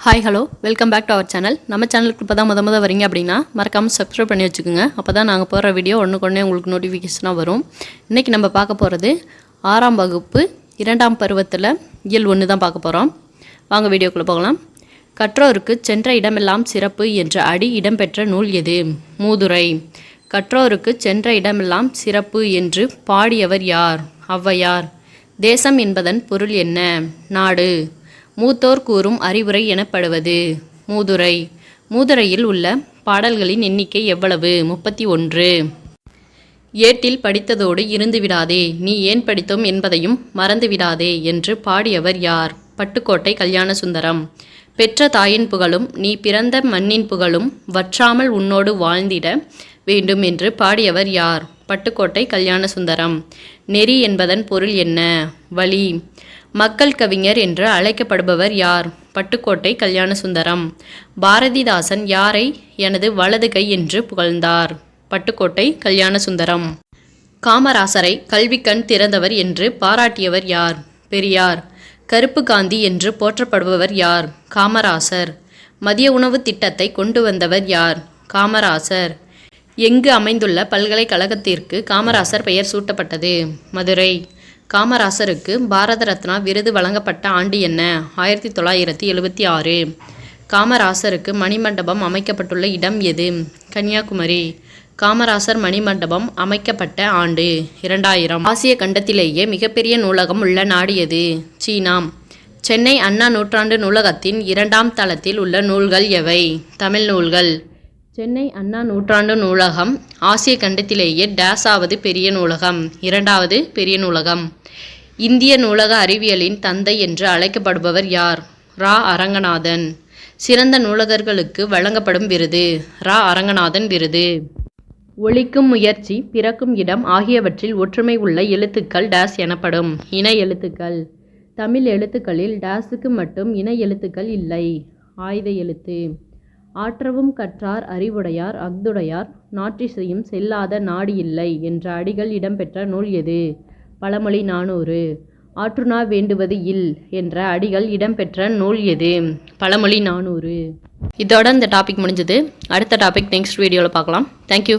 Hi hello welcome back to our channel. நம்ம சேனலுக்கு இப்போ தான் முத வரீங்க அப்படின்னா மறக்காமல் சப்ஸ்கிரைப் பண்ணி வச்சுக்கோங்க. அப்போ தான் நாங்கள் போடுற வீடியோ ஒன்றுக்கொன்னே உங்களுக்கு நோட்டிஃபிகேஷனாக வரும். இன்றைக்கி நம்ம பார்க்க போகிறது 6ஆம் வகுப்பு 2ஆம் பருவத்தில் இயல் 1 தான் பார்க்க போகிறோம். வாங்க வீடியோக்குள்ளே போகலாம். கற்றோருக்கு சென்ற இடமெல்லாம் சிறப்பு என்ற அடி இடம்பெற்ற நூல் எது? மூதுரை. கற்றோருக்கு சென்ற இடமெல்லாம் சிறப்பு என்று பாடியவர் யார்? ஔவையார். தேசம் என்பதன் பொருள் என்ன? நாடு. மூத்தோர் கூறும் அறிவுரை எனப்படுவது? மூதுரை. மூதுரையில் உள்ள பாடல்களின் எண்ணிக்கை எவ்வளவு? 31. ஏட்டில் படித்ததோடு இருந்து விடாதே, நீ ஏன் படித்தோம் என்பதையும் மறந்து விடாதே என்று பாடியவர் யார்? பட்டுக்கோட்டை கல்யாணசுந்தரம். பெற்ற தாயின் புகழும் நீ பிறந்த மண்ணின் புகழும் வற்றாமல் உன்னோடு வாழ்ந்திட வேண்டும் என்று பாடியவர் யார்? பட்டுக்கோட்டை கல்யாணசுந்தரம். நெறி என்பதன் பொருள் என்ன? வழி. மக்கள் கவிஞர் என்று அழைக்கப்படுபவர் யார்? பட்டுக்கோட்டை கல்யாணசுந்தரம். பாரதிதாசன் யாரை எனது வலது கை என்று புகழ்ந்தார்? பட்டுக்கோட்டை கல்யாணசுந்தரம். காமராசரை கல்விக்கண் திறந்தவர் என்று பாராட்டியவர் யார்? பெரியார். கருப்பு காந்தி என்று போற்றப்படுபவர் யார்? காமராசர். மதிய உணவு திட்டத்தை கொண்டு வந்தவர் யார்? காமராசர். எங்கு அமைந்துள்ள பல்கலைக்கழகத்திற்கு காமராசர் பெயர் சூட்டப்பட்டது? மதுரை. காமராசருக்கு பாரத ரத்னா விருது வழங்கப்பட்ட ஆண்டு என்ன? 1976. காமராசருக்கு மணிமண்டபம் அமைக்கப்பட்டுள்ள இடம் எது? கன்னியாகுமரி. காமராசர் மணிமண்டபம் அமைக்கப்பட்ட ஆண்டு 2000. ஆசிய கண்டத்திலேயே மிகப்பெரிய நூலகம் உள்ள நாடு எது? சீனா. சென்னை அண்ணா நூற்றாண்டு நூலகத்தின் 2ஆம் தளத்தில் உள்ள நூல்கள் எவை? தமிழ் நூல்கள். சென்னை அண்ணா நூற்றாண்டு நூலகம் ஆசிய கண்டத்திலேயே டேஸாவது பெரிய நூலகம்? 2வது பெரிய நூலகம். இந்திய நூலக அறிவியலின் தந்தை என்று அழைக்கப்படுபவர் யார்? ரா. அரங்கநாதன். சிறந்த நூலகர்களுக்கு வழங்கப்படும் விருது? ரா. அரங்கநாதன் விருது. ஒலிக்கும் முயற்சி, பிறக்கும் இடம் ஆகியவற்றில் ஒற்றுமை உள்ள எழுத்துக்கள் டேஸ் எனப்படும்? இன எழுத்துக்கள். தமிழ் எழுத்துக்களில் டேஸுக்கு மட்டும் இன எழுத்துக்கள் இல்லை. ஆய்த எழுத்து. ஆற்றவும் கற்றார் அறிவுடையார் அஃதுடையார் நாற்றிசையும் செல்லாத நாடு இல்லை என்ற அடிகள் இடம்பெற்ற நூல் எது? பழமொழி 400. ஆற்றுணா வேண்டுவது இல் என்ற அடிகள் இடம்பெற்ற நூல் எது? பழமொழி 400. இதோட இந்த டாபிக் முடிஞ்சது. அடுத்த டாபிக் நெக்ஸ்ட் வீடியோவில் பார்க்கலாம். தேங்க்யூ.